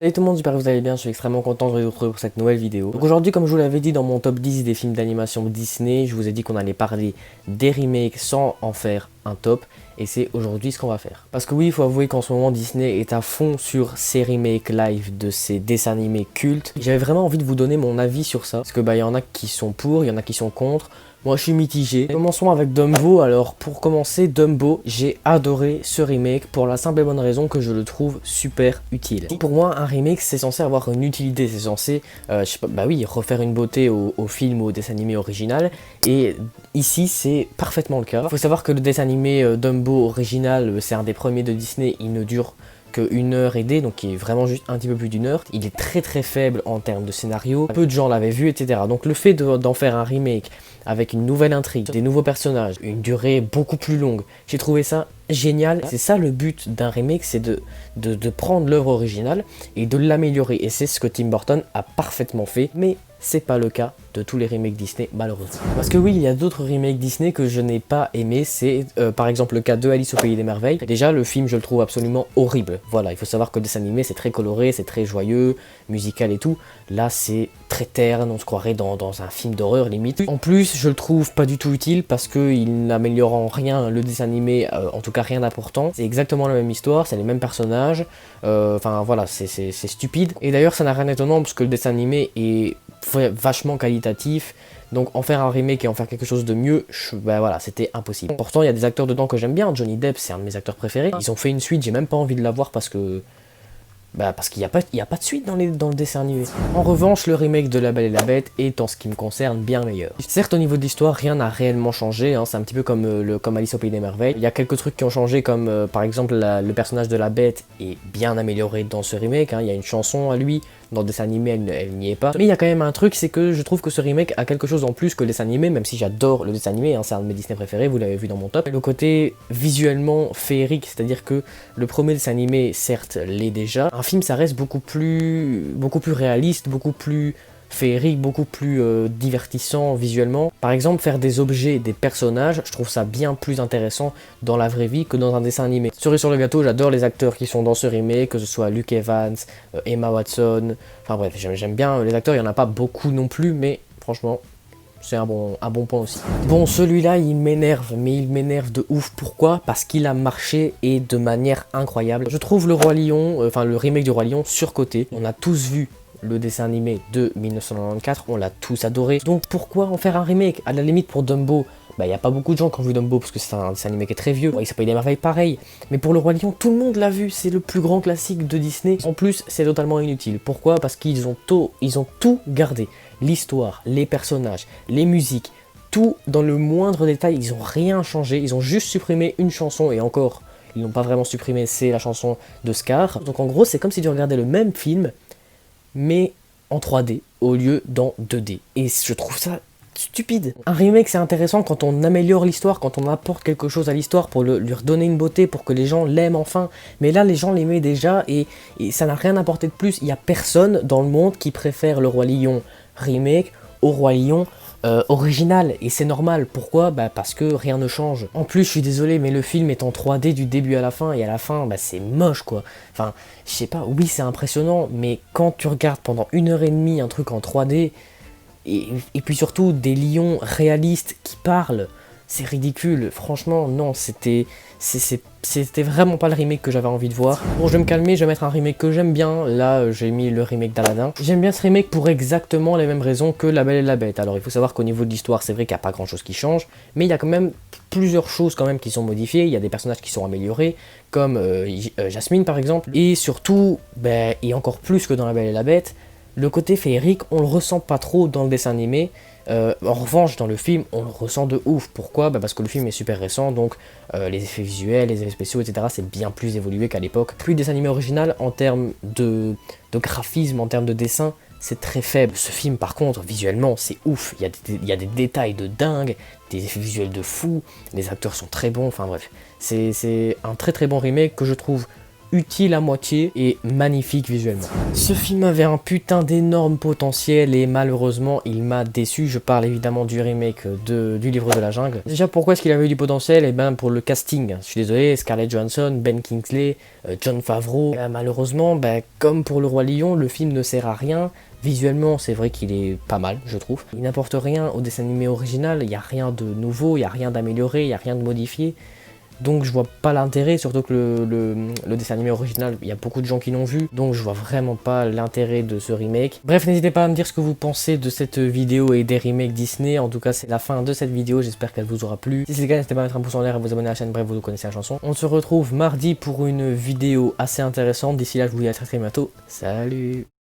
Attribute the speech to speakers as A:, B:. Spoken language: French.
A: Salut tout le monde, j'espère que vous allez bien, je suis extrêmement content de vous retrouver pour cette nouvelle vidéo. Donc aujourd'hui, comme je vous l'avais dit dans mon top 10 des films d'animation Disney, je vous ai dit qu'on allait parler des remakes sans en faire un top, et c'est aujourd'hui ce qu'on va faire. Parce que oui, il faut avouer qu'en ce moment Disney est à fond sur ces remakes live de ces dessins animés cultes. J'avais vraiment envie de vous donner mon avis sur ça, parce que il y en a qui sont pour, il y en a qui sont contre. Moi je suis mitigé. Commençons avec Dumbo. Alors pour commencer, Dumbo, j'ai adoré ce remake pour la simple et bonne raison que je le trouve super utile. Pour moi, un remake c'est censé avoir une utilité, c'est censé, je sais pas, refaire une beauté au film ou au dessin animé original. Et ici c'est parfaitement le cas. Il faut savoir que le dessin animé Dumbo original, c'est un des premiers de Disney, il ne dure que 1 heure et des, donc qui est vraiment juste un petit peu plus d'1 heure. Il est très très faible en termes de scénario, peu de gens l'avaient vu, etc. Donc le fait d'en faire un remake avec une nouvelle intrigue, des nouveaux personnages, une durée beaucoup plus longue, j'ai trouvé ça génial. C'est ça le but d'un remake, c'est de prendre l'œuvre originale et de l'améliorer. Et c'est ce que Tim Burton a parfaitement fait, mais c'est pas le cas de tous les remakes Disney, malheureusement. Parce que oui, il y a d'autres remakes Disney que je n'ai pas aimé. C'est par exemple le cas de Alice au Pays des Merveilles. Déjà, le film, je le trouve absolument horrible. Voilà, il faut savoir que le dessin animé, c'est très coloré, c'est très joyeux, musical et tout. Là, c'est très terne, on se croirait dans un film d'horreur limite. En plus, je le trouve pas du tout utile parce qu'il n'améliore en rien le dessin animé, en tout cas rien d'important. C'est exactement la même histoire, c'est les mêmes personnages. Enfin voilà, c'est stupide. Et d'ailleurs, ça n'a rien d'étonnant parce que le dessin animé est vachement qualitatif, donc en faire un remake et en faire quelque chose de mieux, voilà, c'était impossible. Pourtant il y a des acteurs dedans que j'aime bien, Johnny Depp c'est un de mes acteurs préférés, ils ont fait une suite, j'ai même pas envie de la voir parce que qu'il n'y a pas de suite dans le dessin animé. En revanche, le remake de La Belle et la Bête est, en ce qui me concerne, bien meilleur. Certes, au niveau de l'histoire, rien n'a réellement changé, hein, c'est un petit peu comme Alice au Pays des Merveilles. Il y a quelques trucs qui ont changé, comme par exemple le personnage de la Bête est bien amélioré dans ce remake, hein, il y a une chanson à lui, dans le dessin animé elle n'y est pas. Mais il y a quand même un truc, c'est que je trouve que ce remake a quelque chose en plus que le dessin animé, même si j'adore le dessin animé, hein, c'est un de mes Disney préférés, vous l'avez vu dans mon top. Le côté visuellement féerique, c'est-à-dire que le premier dessin animé, certes, l'est déjà. Un film, ça reste beaucoup plus réaliste, beaucoup plus féerique, beaucoup plus divertissant visuellement. Par exemple, faire des objets, des personnages, je trouve ça bien plus intéressant dans la vraie vie que dans un dessin animé. Cerise sur le gâteau, j'adore les acteurs qui sont dans ce remake, que ce soit Luke Evans, Emma Watson, enfin bref, j'aime bien les acteurs, il n'y en a pas beaucoup non plus, mais franchement, c'est un bon point aussi. Bon, celui-là, il m'énerve, mais il m'énerve de ouf. Pourquoi? Parce qu'il a marché et de manière incroyable. Je trouve le Roi Lion, le remake du Roi Lion surcoté. On a tous vu le dessin animé de 1994, on l'a tous adoré. Donc pourquoi en faire un remake? À la limite pour Dumbo, il n'y a pas beaucoup de gens qui ont vu Dumbo parce que c'est un dessin animé qui est très vieux. Il s'appelle Les Merveilles pareil. Mais pour le Roi Lion, tout le monde l'a vu, c'est le plus grand classique de Disney. En plus, c'est totalement inutile. Pourquoi? Parce qu'ils ont tout gardé. L'histoire, les personnages, les musiques, tout dans le moindre détail, ils ont rien changé. Ils ont juste supprimé une chanson et encore, ils n'ont pas vraiment supprimé, c'est la chanson de Scar. Donc en gros, c'est comme si tu regardais le même film, mais en 3D au lieu d'en 2D. Et je trouve ça stupide. Un remake c'est intéressant quand on améliore l'histoire, quand on apporte quelque chose à l'histoire pour lui redonner une beauté, pour que les gens l'aiment enfin. Mais là les gens l'aimaient déjà et ça n'a rien apporté de plus. Il n'y a personne dans le monde qui préfère le Roi Lion remake au Roi Lion original, et c'est normal. Pourquoi? Parce que rien ne change. En plus, je suis désolé, mais le film est en 3D du début à la fin, et à la fin, c'est moche quoi. Enfin, je sais pas, oui c'est impressionnant, mais quand tu regardes pendant 1 heure et demie un truc en 3D, et puis surtout des lions réalistes qui parlent, c'est ridicule. Franchement, non, c'était vraiment pas le remake que j'avais envie de voir. Bon, je vais me calmer, je vais mettre un remake que j'aime bien. Là, j'ai mis le remake d'Aladin. J'aime bien ce remake pour exactement les mêmes raisons que La Belle et la Bête. Alors, il faut savoir qu'au niveau de l'histoire, c'est vrai qu'il n'y a pas grand chose qui change, mais il y a quand même plusieurs choses quand même qui sont modifiées. Il y a des personnages qui sont améliorés, comme Jasmine par exemple. Et surtout, et encore plus que dans La Belle et la Bête, le côté féerique, on le ressent pas trop dans le dessin animé. En revanche, dans le film, on le ressent de ouf. Pourquoi? Parce que le film est super récent, donc les effets visuels, les effets spéciaux, etc., c'est bien plus évolué qu'à l'époque. Puis le dessin animé original, en termes de graphisme, en termes de dessin, c'est très faible. Ce film, par contre, visuellement, c'est ouf. Il y a des détails de dingue, des effets visuels de fou, les acteurs sont très bons, enfin bref. C'est un très très bon remake que je trouve utile à moitié et magnifique visuellement. Ce film avait un putain d'énorme potentiel et malheureusement il m'a déçu. Je parle évidemment du remake du Livre de la Jungle. Déjà pourquoi est-ce qu'il avait eu du potentiel? Et ben pour le casting. Je suis désolé, Scarlett Johansson, Ben Kingsley, Jon Favreau. Malheureusement, comme pour Le Roi Lion, le film ne sert à rien. Visuellement, c'est vrai qu'il est pas mal, je trouve. Il n'apporte rien au dessin animé original, il n'y a rien de nouveau, il n'y a rien d'amélioré, il n'y a rien de modifié. Donc je vois pas l'intérêt, surtout que le dessin animé original, il y a beaucoup de gens qui l'ont vu, donc je vois vraiment pas l'intérêt de ce remake. Bref, n'hésitez pas à me dire ce que vous pensez de cette vidéo et des remakes Disney. En tout cas, c'est la fin de cette vidéo, j'espère qu'elle vous aura plu. Si c'est le cas, n'hésitez pas à mettre un pouce en l'air et à vous abonner à la chaîne, bref, vous connaissez la chanson. On se retrouve mardi pour une vidéo assez intéressante. D'ici là, je vous dis à très bientôt. Salut!